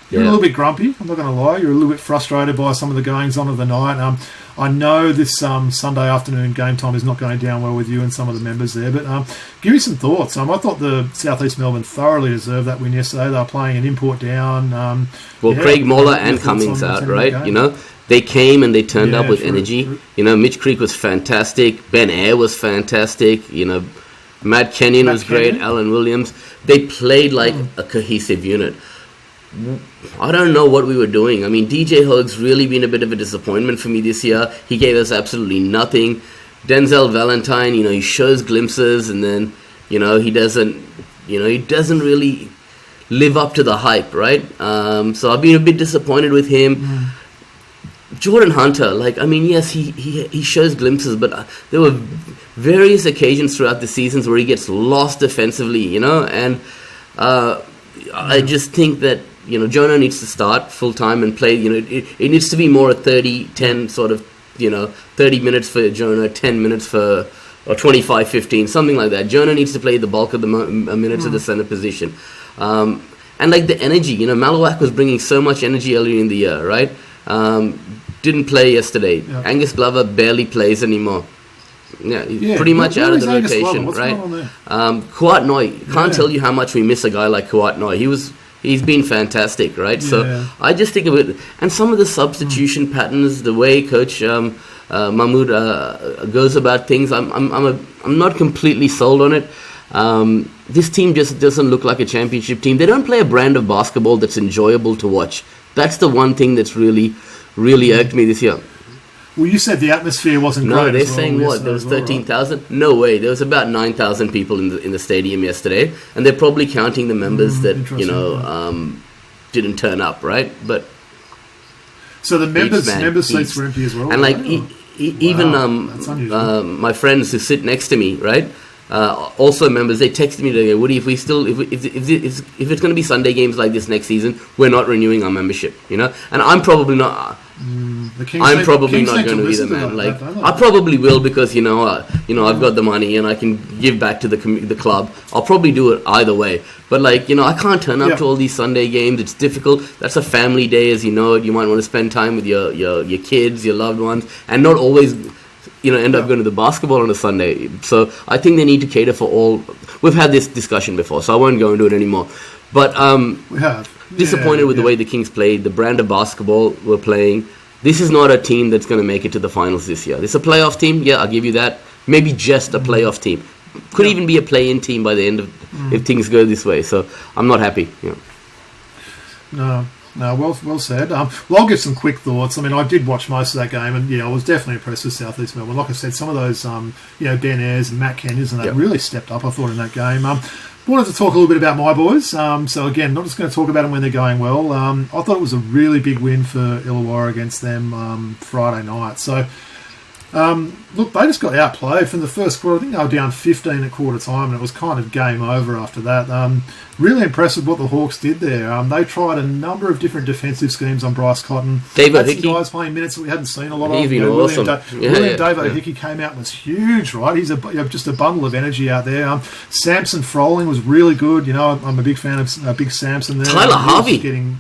You're a little bit grumpy, I'm not going to lie. You're a little bit frustrated by some of the goings on of the night. I know this Sunday afternoon game time is not going down well with you and some of the members there, but give me some thoughts. I thought the South East Melbourne thoroughly deserved that win yesterday. They were playing an import down. Craig Moller and Cummings out, right? You know, they came and they turned up with energy. You know, Mitch Creek was fantastic. Ben Ayre was fantastic. You know, Matt Kenyon was great. Alan Williams. They played like a cohesive unit. I don't know what we were doing. I mean, DJ Hogg's really been a bit of a disappointment for me this year. He gave us absolutely nothing. Denzel Valentine, you know, he shows glimpses and then, you know, he doesn't really live up to the hype, right? So I've been a bit disappointed with him. Jordan Hunter, like, I mean, yes, he shows glimpses, but there were various occasions throughout the seasons where he gets lost defensively, you know, and I just think that, you know, Jonah needs to start full-time and play, you know, it needs to be more a 30-10 sort of, you know, 30 minutes for Jonah, 10 minutes for, or 25-15, something like that. Jonah needs to play the bulk of the minutes of the center position. And, like, the energy, you know, Malawak was bringing so much energy earlier in the year, right? Didn't play yesterday. Yeah. Angus Glover barely plays anymore. Pretty much out of the rotation, right? Kouat Noi, can't tell you how much we miss a guy like Kouat Noi. He's been fantastic, right? Yeah. So I just think of it, and some of the substitution patterns, the way Coach Mahmood goes about things, I'm not completely sold on it. This team just doesn't look like a championship team. They don't play a brand of basketball that's enjoyable to watch. That's the one thing that's really irked me this year. Well, you said the atmosphere wasn't great. No, they're saying what? There was 13,000? Right? No way. There was about 9,000 people in the stadium yesterday, and they're probably counting the members that, you know, didn't turn up, right? But so the members seats were empty as well. And like even my friends who sit next to me, right? Also members, they texted me today, Woody, if it's going to be Sunday games like this next season, we're not renewing our membership, you know. And I'm probably not. I'm probably not going to either, man. Like, I probably will because you know I've got the money and I can give back to the club. I'll probably do it either way. But like, you know, I can't turn up to all these Sunday games. It's difficult. That's a family day, as you know it. You might want to spend time with your kids, your loved ones, and not always, you know, end up going to the basketball on a Sunday. So I think they need to cater for all. We've had this discussion before, so I won't go into it anymore. But we have. Disappointed with the way the Kings played, the brand of basketball we're playing. This is not a team that's going to make it to the finals this year. This is a playoff team, yeah, I'll give you that. Maybe just a playoff team. Could even be a play-in team by the end of if things go this way. So I'm not happy. You know. No. No, well said. Well, I'll give some quick thoughts. I mean, I did watch most of that game, and I was definitely impressed with South East Melbourne. Like I said, some of those, Ben Ayres and Matt Kenyons and that really stepped up, I thought, in that game. Wanted to talk a little bit about my boys. So again, not just going to talk about them when they're going well. I thought it was a really big win for Illawarra against them Friday night. So. Look, they just got outplayed from the first quarter. I think they were down 15 at quarter time, and it was kind of game over after that. Really impressed with what the Hawks did there. They tried a number of different defensive schemes on Bryce Cotton. David Hickey, guys playing minutes that we hadn't seen a lot of. He's been awesome. William David Hickey came out and was huge, right? He's just a bundle of energy out there. Samson Froling was really good. I'm a big fan of Big Samson there. Tyler Harvey getting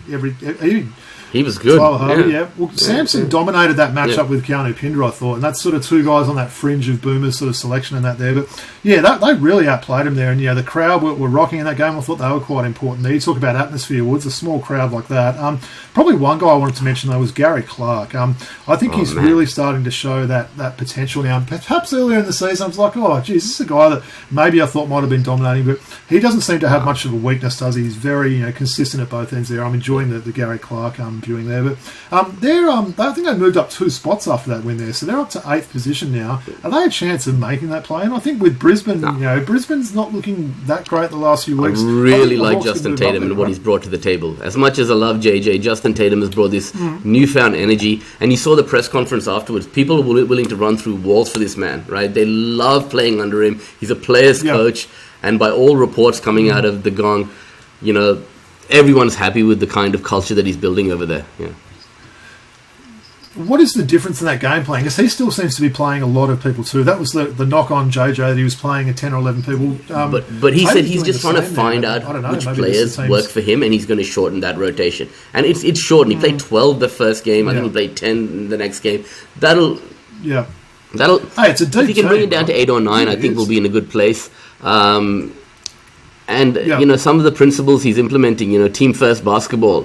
he was good. Well, Samson dominated that matchup with Keanu Pinder, I thought, and that's sort of two guys on that fringe of Boomer's sort of selection and that there. But they really outplayed him there, and the crowd were rocking in that game. I thought they were quite important there. You talk about atmosphere, Woods, a small crowd like that. Probably one guy I wanted to mention though was Gary Clark. I think he's really starting to show that potential now. Perhaps earlier in the season, I was like, oh, geez, this is a guy that maybe I thought might have been dominating, but he doesn't seem to have much of a weakness, does he? He's very consistent at both ends there. I'm enjoying the Gary Clark viewing there, but I think they moved up 2 spots after that win there, so they're up to 8th position now. Are they a chance of making that play? And I think with Brisbane, Brisbane's not looking that great the last few weeks. I really like Justin Tatum and what he's brought to the table. As much as I love JJ, Justin Tatum has brought this newfound energy, and you saw the press conference afterwards. People are willing to run through walls for this man, right? They love playing under him. He's a player's coach, and by all reports coming out of the Gong, everyone's happy with the kind of culture that he's building over there. Yeah. What is the difference in that game plan? Because he still seems to be playing a lot of people too. That was the knock on JJ, that he was playing at 10 or 11 people. But he said he's just trying to find out which players work for him, and he's going to shorten that rotation. And it's shortened. He played 12 the first game. I think he played 10 the next game. That'll. Hey, it's a deep if he can bring it down right? to 8 or 9, I think we'll be in a good place. Some of the principles he's implementing, team first basketball,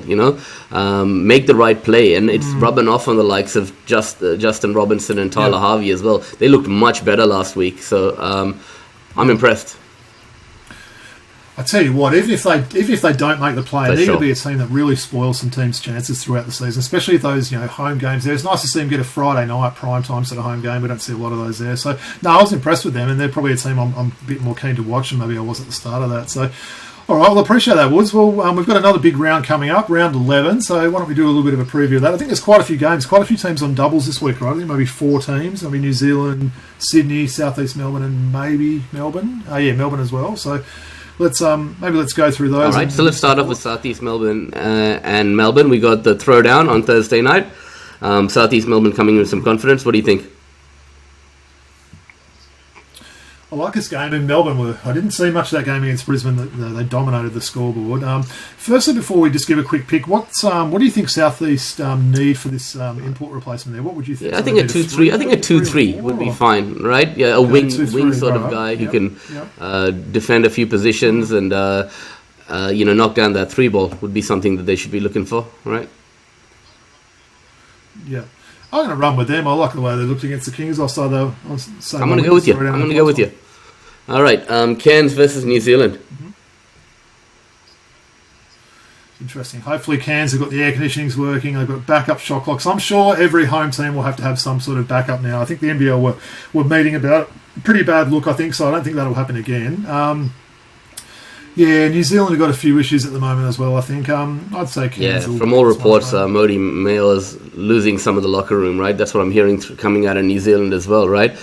make the right play, and it's rubbing off on the likes of Justin Robinson and Tyler Harvey as well. They looked much better last week, so I'm impressed. I tell you what, even if they don't make the play, they're going to be a team that really spoils some teams' chances throughout the season, especially if those home games there. It's nice to see them get a Friday night prime time sort of home game. We don't see a lot of those there. So, no, I was impressed with them, and they're probably a team I'm a bit more keen to watch than maybe I was at the start of that. So, all right, well, I appreciate that, Woods. Well, we've got another big round coming up, round 11, so why don't we do a little bit of a preview of that? I think there's quite a few games, quite a few teams on doubles this week, right? I think maybe 4 teams. Maybe New Zealand, Sydney, South East Melbourne, and maybe Melbourne. Melbourne as well. So let's go through those. All right, so let's start off with South East Melbourne and Melbourne. We got the throwdown on Thursday night. South East Melbourne coming in with some confidence. What do you think? I like this game in Melbourne. I didn't see much of that game against Brisbane. They dominated the scoreboard. Firstly, before we just give a quick pick, what do you think South East need for this import replacement there? What would you think? Yeah, I think a 2-3. I think a 2-3 would be fine, right? Yeah, a wing sort of guy who can defend a few positions and knock down that 3 ball would be something that they should be looking for, right? Yeah. I'm going to run with them. I like the way they looked against the Kings. I'm going to go with you. All right. Cairns versus New Zealand. Interesting. Hopefully Cairns have got the air conditionings working. They've got backup shot clocks. I'm sure every home team will have to have some sort of backup now. I think the NBL were meeting about a pretty bad look, I think, so I don't think that'll happen again. New Zealand have got a few issues at the moment as well, I think. I'd say Cairns. Yeah, from all reports, Modi Mayo's losing some of the locker room, right? That's what I'm hearing coming out of New Zealand as well, right?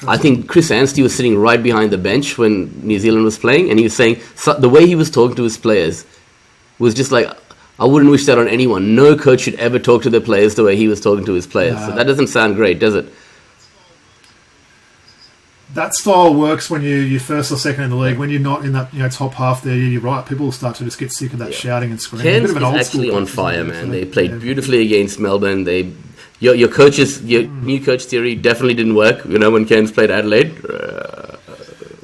I think Chris Anstey was sitting right behind the bench when New Zealand was playing, and he was saying the way he was talking to his players was just like, I wouldn't wish that on anyone. No coach should ever talk to their players the way he was talking to his players. So that doesn't sound great, does it? That style works when you're first or second in the league. When you're not in that top half there, you're right. People will start to just get sick of that shouting and screaming. Cairns is actually on fire, man. They played beautifully against Melbourne. Your new coach theory definitely didn't work. When Cairns played Adelaide.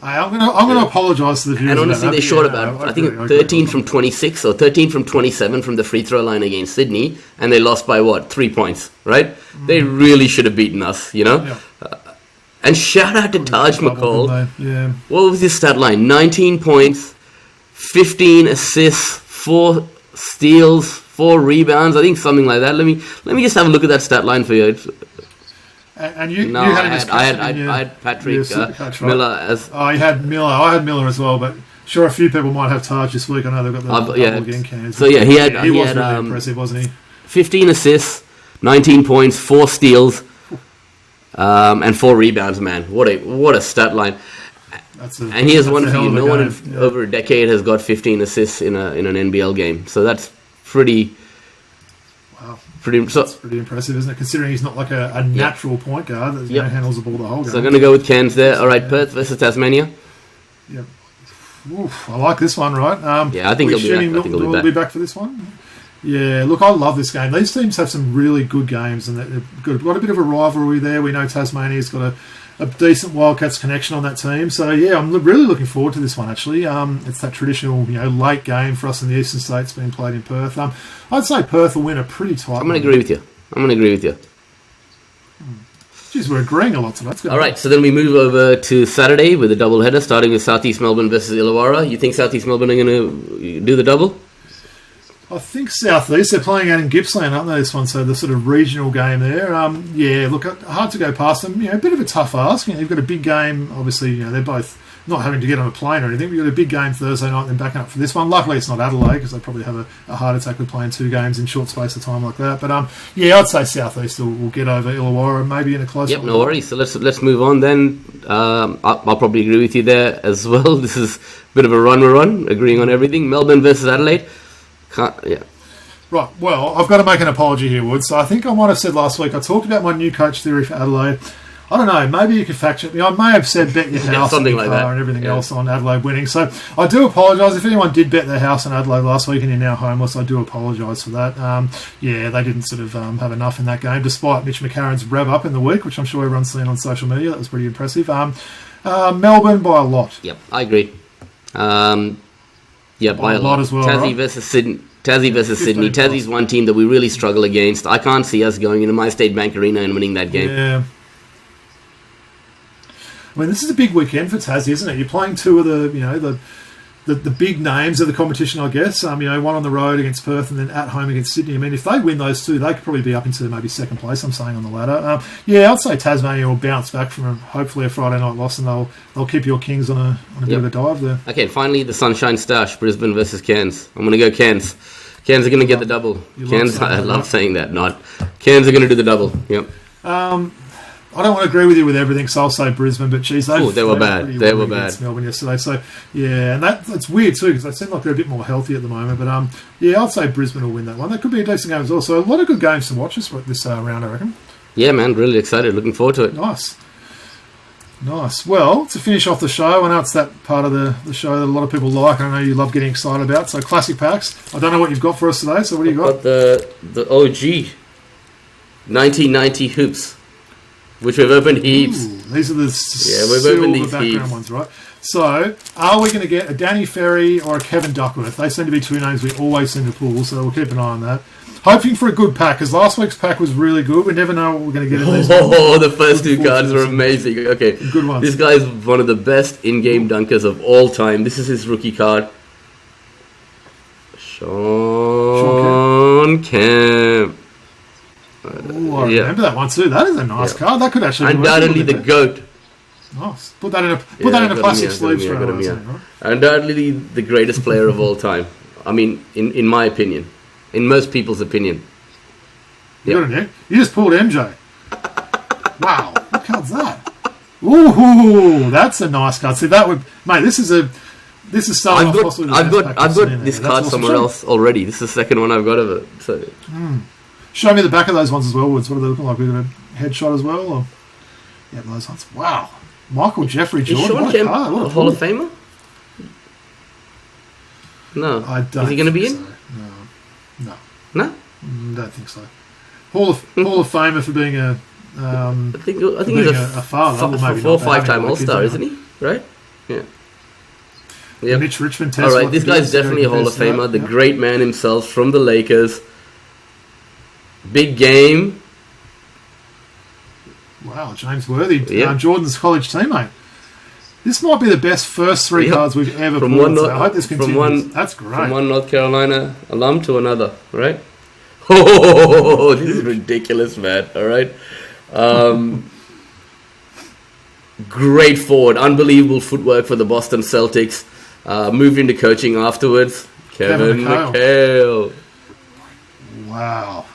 I'm going to apologise to the viewers. And honestly, they're short about I think 13 from 26 or 13 from 27 from the free throw line against Sydney, and they lost by 3 points, right? They really should have beaten us, Yeah. And shout out to Taj McCall. What was his stat line? 19 points, 15 assists, 4 steals, 4 rebounds. I think something like that. Let me just have a look at that stat line for you. And you No, had I had Patrick Miller as. Oh, you had Miller. I had Miller as well, but sure, a few people might have Taj this week. I know they've got the double again, Cairns. So yeah, he was really impressive, wasn't he? 15 assists, 19 points, 4 steals, and 4 rebounds. Man, what a stat line! And here's one for you: no one in over a decade has got 15 assists in an NBL game. So that's pretty. Wow. That's pretty impressive, isn't it? Considering he's not like a natural point guard that handles the ball the whole game. So I'm going to go with Cairns there. All right, Perth versus Tasmania. Yep. Oof, I like this one, right? I think he'll be back for this one. Yeah, look, I love this game. These teams have some really good games, and they've got a bit of a rivalry there. We know Tasmania's got a decent Wildcats connection on that team. So, yeah, I'm really looking forward to this one, actually. It's that traditional, late game for us in the Eastern States being played in Perth. I'd say Perth will win a pretty tight I'm going to agree with you. Jeez, we're agreeing a lot tonight. All right, so then we move over to Saturday with a doubleheader, starting with Southeast Melbourne versus Illawarra. You think Southeast Melbourne are going to do the double? I think Southeast, they're playing out in Gippsland, aren't they, this one? So the sort of regional game there. Yeah, look, hard to go past them. A bit of a tough ask. You've got a big game. Obviously, they're both not having to get on a plane or anything. We've got a big game Thursday night and then backing up for this one. Luckily, it's not Adelaide because they probably have a heart attack with playing 2 games in short space of time like that. But, yeah, I'd say Southeast will get over Illawarra, maybe in a close one. Yep, no worries. So let's move on then. I'll probably agree with you there as well. This is a bit of a run, agreeing on everything. Melbourne versus Adelaide. Yeah. Right, well, I've got to make an apology here, Wood. So I think I might have said last week, I talked about my new coach theory for Adelaide. I don't know, maybe you could fact check me. I may have said bet your house and, like and everything else on Adelaide winning. So I do apologise. If anyone did bet their house on Adelaide last week and you're now homeless, I do apologise for that. Yeah, they didn't sort of have enough in that game, despite Mitch McCarron's rev up in the week, which I'm sure everyone's seen on social media. That was pretty impressive. Melbourne by a lot. Yep, I agree. By a lot as well. Tassie versus Sydney. Tassie's one team that we really struggle against. I can't see us going into MyState Bank Arena and winning that game. Yeah. I mean, this is a big weekend for Tassie, isn't it? You're playing 2 of the big names of the competition, I guess. One on the road against Perth and then at home against Sydney. I mean, if they win those 2, they could probably be up into maybe second place, I'm saying, on the ladder. Yeah, I'd say Tasmania will bounce back from hopefully a Friday night loss and they'll keep your Kings on a bit of a dive there. Okay, finally, the Sunshine Stash, Brisbane versus Cairns. I'm going to go Cairns. Cairns are going to get the double. Cairns, I love saying that. Cairns are going to do the double. Yep. I don't want to agree with you with everything, so I'll say Brisbane, but geez, they were bad. They were bad. Melbourne yesterday, so yeah, and that's weird too because they seem like they're a bit more healthy at the moment. But yeah, I'd say Brisbane will win that one. That could be a decent game as well. So a lot of good games to watch this round, I reckon. Yeah, man, really excited. Looking forward to it. Nice. Well, to finish off the show, I know it's that part of the show that a lot of people like. I know you love getting excited about. So classic packs. I don't know what you've got for us today. So what do you got? I've got the OG 1990 hoops. Which we've opened heaps. Ooh, these are we've opened these background heaps. Ones, right? So, are we going to get a Danny Ferry or a Kevin Duckworth? They seem to be 2 names we always seem to pull, so we'll keep an eye on that. Hoping for a good pack, because last week's pack was really good. We never know what we're going to get in these. The first 2 cards are amazing. Okay, good ones. This guy is one of the best in-game dunkers of all time. This is his rookie card. Sean Kemp. Ooh, I remember that one too. That is a nice card. That could actually undoubtedly the GOAT. Nice. Put that in a plastic sleeve straight away. Right? Undoubtedly the greatest player of all time. I mean, in my opinion, in most people's opinion. You just pulled MJ. Wow, what card's that? Ooh, that's a nice card. See, that would, mate. This is starting off possibly. I've got this card somewhere else already. This is the second one I've got of it. So. Show me the back of those ones as well, Woods. What are they looking like? We've got a headshot as well? Or? Yeah, those ones. Wow. Michael Jeffrey Jordan. Is Sean Kemp a Hall of Famer? No. I don't. Is he going to be in? So. No. No? Don't think so. Hall of Famer for being a. I think he's a father. 4 or 5 time All-Star, isn't he? Right? Yeah. Yep. Mitch Richmond. All right, this guy's definitely a Hall of Famer. The great man himself from the Lakers. Big game. Wow, James Worthy, Jordan's college teammate. This might be the best first three cards we've ever pulled. So I hope this continues. That's great. From one North Carolina alum to another, right? Oh, this is ridiculous, man. All right. Great forward. Unbelievable footwork for the Boston Celtics. Moved into coaching afterwards. Kevin McHale. Wow.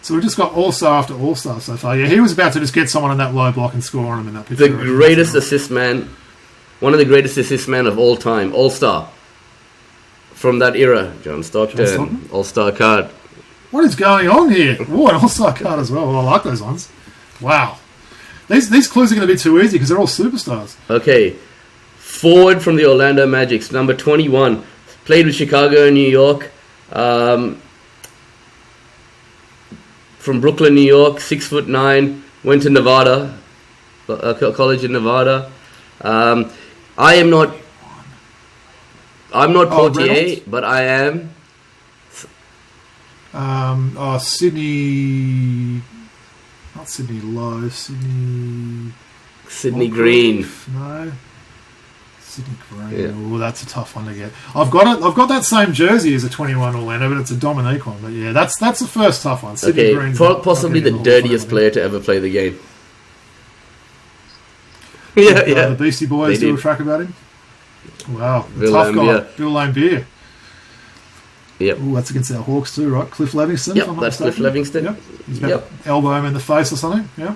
So we've just got All-Star after All-Star so far. Yeah, he was about to just get someone in that low block and score on him in that picture. The greatest assist man. One of the greatest assist men of all time. All-Star. From that era. John Stockton. All-Star card. What is going on here? Oh, an All-Star card as well. I like those ones. Wow. These clues are going to be too easy because they're all superstars. Okay. Forward from the Orlando Magic. Number 21. Played with Chicago and New York. From Brooklyn, New York. 6'9". Went to Nevada. College in Nevada. I'm not Portier, Reynolds? but I am... Sydney... Not Sydney Lowe, Sydney Green. No. Sydney Green. Yeah. Oh, that's a tough one to get. I've got that same jersey as a 21 Orlando, but it's a Dominique one. But yeah, that's the first tough one. Sydney Green's possibly the dirtiest player to ever play the game. Yeah. The Beastie Boys do a track about him. Wow, Bill tough Laimbeer. guy, Bill Laimbeer. Yep. Ooh, that's against our Hawks too, right? Cliff Levingston. Yep, that's Cliff Levingston. Yep. He's about to elbow him in the face or something. Yeah.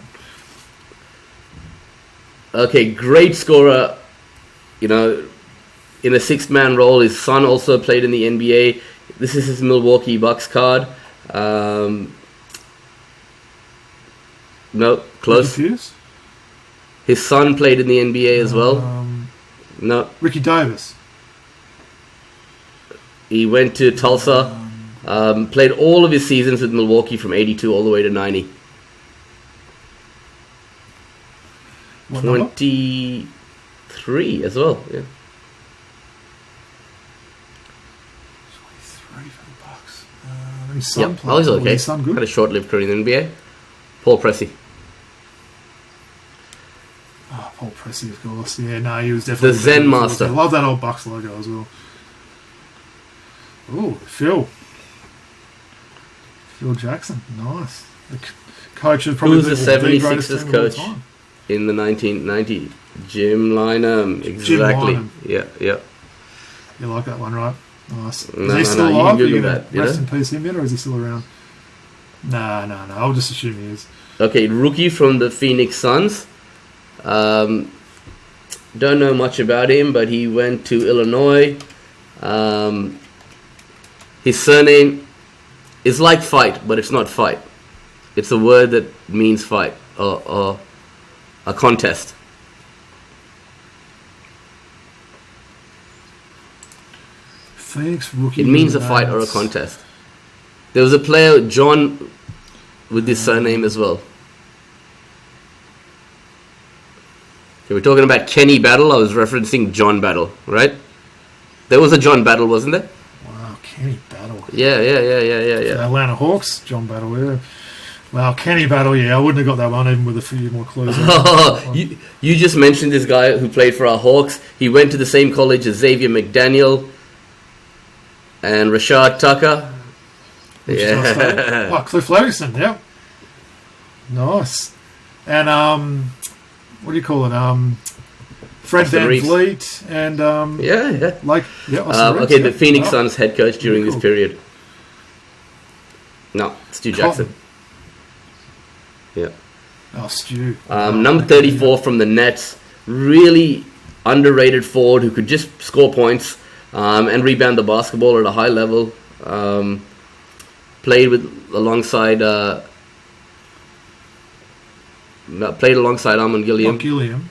Okay, great scorer. In a six-man role. His son also played in the NBA. This is his Milwaukee Bucks card. No, close. His son played in the NBA as well. No. Ricky Davis. He went to Tulsa. Played all of his seasons with Milwaukee from 82 all the way to 90. What 23 as well, yeah. 23 for the Bucks. His son Yep, he's okay. His son good? Had a short-lived career in the NBA. Paul Pressey. Oh, Paul Pressey, of course. Yeah, no, he was definitely... The Zen Master. I love that old Bucks logo as well. Oh, Phil Jackson. Nice. The coach of probably the 76ers coach in the 1990? Jim Lynam. Exactly. Jim Lynam. Yeah. You like that one, right? Nice. Is No, he still alive? You can Google Are that. you rest in peace him yet, or is he still around? No. I'll just assume he is. Okay, rookie from the Phoenix Suns. Don't know much about him, but he went to Illinois. His surname is like fight, but it's not fight. It's a word that means fight or a contest. Phoenix rookie. It means a fight or a contest. There was a player, John, with this surname as well. Okay, we're talking about Kenny Battle. I was referencing John Battle, right? There was a John Battle, wasn't there? Wow, Kenny Battle. Yeah. The Atlanta Hawks, John Battle, yeah. Wow, Kenny Battle, yeah. I wouldn't have got that one even with a few more clues. You just mentioned this guy who played for our Hawks. He went to the same college as Xavier McDaniel and Rashad Tucker. Yeah. Cliff Levingston, yeah. Nice. And, what do you call it? Fred Austin Van Reeves. Vliet and okay, the Phoenix Suns head coach during this period. No, Stu Jackson. Yeah. Oh, Stu. Number 34 from the Nets. Really underrated forward who could just score points and rebound the basketball at a high level. Played alongside Armand Gilliam.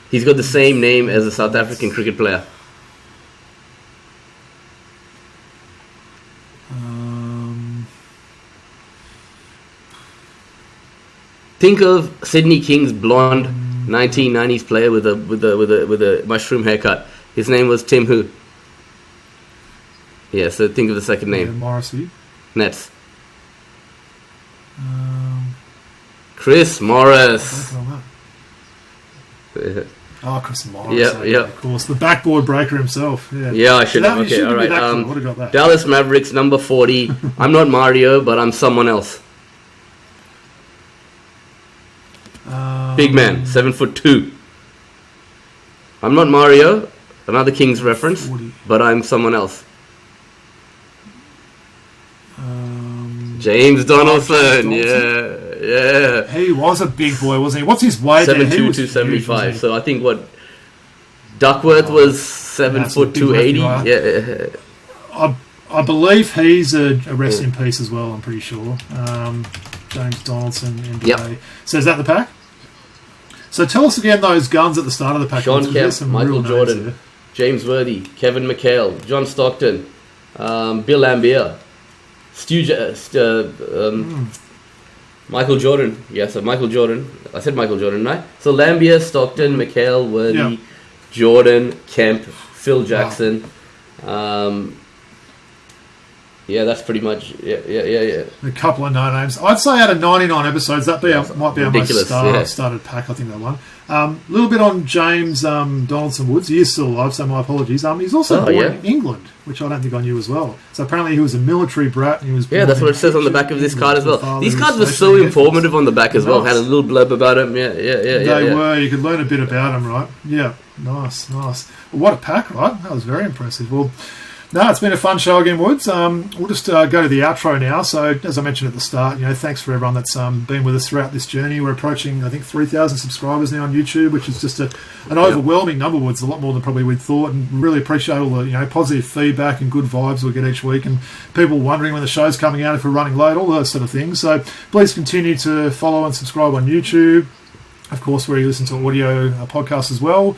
He's got the same name as a South African cricket player. Think of Sydney King's blonde 1990s player with a mushroom haircut. His name was Tim who? Yeah, so think of the second name. Morrissey. Nets. Chris Morris. Oh, Chris Morris. Yeah. Of course. The backboard breaker himself. Yeah, I should have. Okay, all right. Would have got that. Dallas Mavericks, number 40. I'm not Mario, but I'm someone else. Big man, 7'2". I'm not Mario, another Kings reference, 40. but I'm someone else. James Donaldson, yeah. He was a big boy, wasn't he? What's his weight? 7'2", 275. So I think Duckworth was 7 foot 280. Yeah. I believe he's a rest in peace as well. I'm pretty sure. James Donaldson, NBA. Yep. So is that the pack? So tell us again those guns at the start of the pack. Sean Kemp, Michael Jordan, James Worthy, Kevin McHale, John Stockton, Bill Laimbeer, Michael Jordan. Yeah, so Michael Jordan. I said Michael Jordan, right? So Laimbeer, Stockton, McHale, Worthy, Jordan, Kemp, Phil Jackson. Wow. Yeah, that's pretty much. Yeah. A couple of no names. I'd say out of 99 episodes, that might be our most started pack. I think that one. A little bit on James Donaldson Woods. He is still alive, so my apologies. He's also born in England, which I don't think I knew as well. So apparently he was a military brat. And he was that's what it says on the back of this card as well. These cards were so informative on the back as well. Had a little blurb about him. They were. You could learn a bit about him, right? Yeah, nice. Well, what a pack, right? That was very impressive. Well. No, it's been a fun show again, Woods. We'll just go to the outro now. So, as I mentioned at the start, thanks for everyone that's been with us throughout this journey. We're approaching, I think, 3,000 subscribers now on YouTube, which is just an overwhelming number, Woods. A lot more than probably we'd thought, and really appreciate all the positive feedback and good vibes we get each week, and people wondering when the show's coming out, if we're running late, all those sort of things. So, please continue to follow and subscribe on YouTube. Of course, where you listen to audio podcasts as well.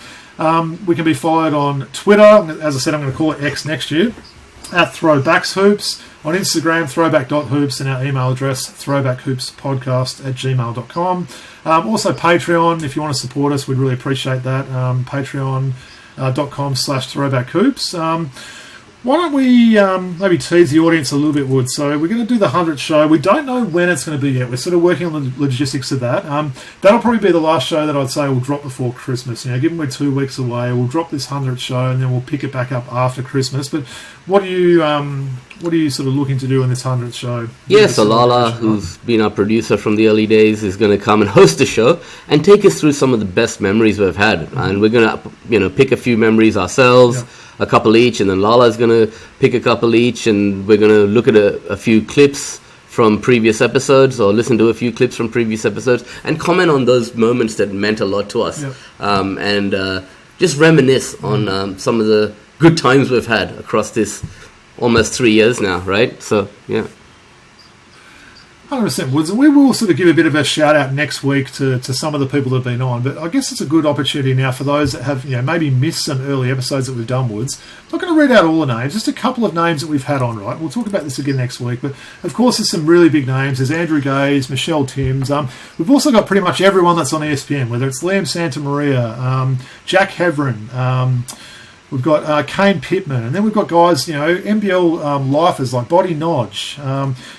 We can be followed on Twitter. As I said, I'm going to call it X next year, at Throwbacks Hoops. On Instagram, throwback.hoops, and our email address, throwbackhoopspodcast@gmail.com. Also Patreon, if you want to support us, we'd really appreciate that. Patreon.com/throwbackhoops. Why don't we maybe tease the audience a little bit, Wood? So we're going to do the 100th show. We don't know when it's going to be yet. We're sort of working on the logistics of that. That'll probably be the last show that I'd say will drop before Christmas. Given we're 2 weeks away, we'll drop this 100th show and then we'll pick it back up after Christmas. But what are you sort of looking to do in this 100th show? So Lala, who's been our producer from the early days, is going to come and host the show and take us through some of the best memories we've had. And we're going to, pick a few memories ourselves. Yep. A couple each, and then Lala's going to pick a couple each, and we're going to look at a few clips from previous episodes, or listen to a few clips from previous episodes, and comment on those moments that meant a lot to us. Yep. And just reminisce on some of the good times we've had across this almost 3 years now, right? So, yeah. 100% Woods, and we will sort of give a bit of a shout out next week to some of the people that have been on, but I guess it's a good opportunity now for those that have maybe missed some early episodes that we've done, Woods. I'm not going to read out all the names, just a couple of names that we've had on, right? We'll talk about this again next week, but of course there's some really big names. There's Andrew Gaze, Michelle Timms. We've also got pretty much everyone that's on ESPN, whether it's Liam Santamaria, Jack Heverin, we've got Kane Pittman, and then we've got guys, NBL lifers like Boddy Nodge.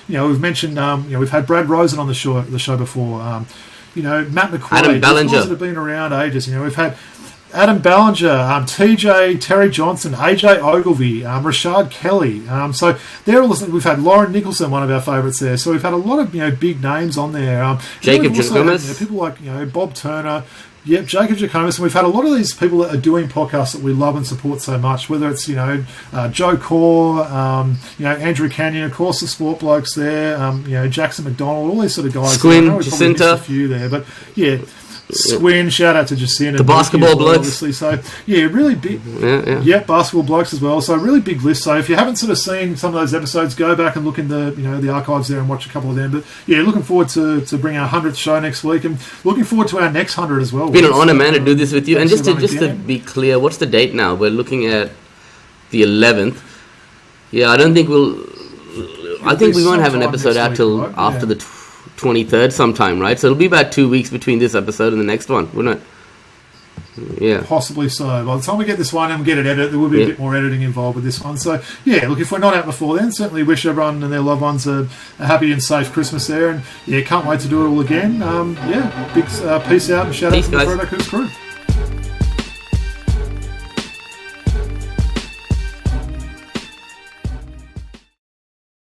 We've mentioned, we've had Brad Rosen on the show before. Matt McQuaid. Adam Ballinger. Guys that have been around ages. We've had Adam Ballinger, TJ, Terry Johnson, AJ Ogilvy, Rashad Kelly. So they're all listening. We've had Lauren Nicholson, one of our favourites there. So we've had a lot of big names on there. Jacob Jacobus. People like Bob Turner. Yep, Jacob Jacobus, and we've had a lot of these people that are doing podcasts that we love and support so much, whether it's, Joe Core, Andrew Canyon, of course, the sport blokes there, Jackson McDonald, all these sort of guys. Squin, Jacinta. A few there, but yeah. Squin, shout out to Jacinta. The basketball blokes. Obviously. So, yeah, really big. Yeah, basketball blokes as well. So, a really big list. So, if you haven't sort of seen some of those episodes, go back and look in the archives there and watch a couple of them. But, yeah, looking forward to bring our 100th show next week, and looking forward to our next 100 as well. It's been an honour, man, to do this with you. And just to be clear, what's the date now? We're looking at the 11th. Yeah, I think we won't have an episode out till after the 23rd sometime, right? So it'll be about 2 weeks between this episode and the next one, wouldn't it? Yeah. Possibly so. By the time we get this one and get it edited, there will be a bit more editing involved with this one. So, yeah, look, if we're not out before then, certainly wish everyone and their loved ones a happy and safe Christmas there. And, yeah, can't wait to do it all again. Big peace out and shout out to the Throwback Hoops crew.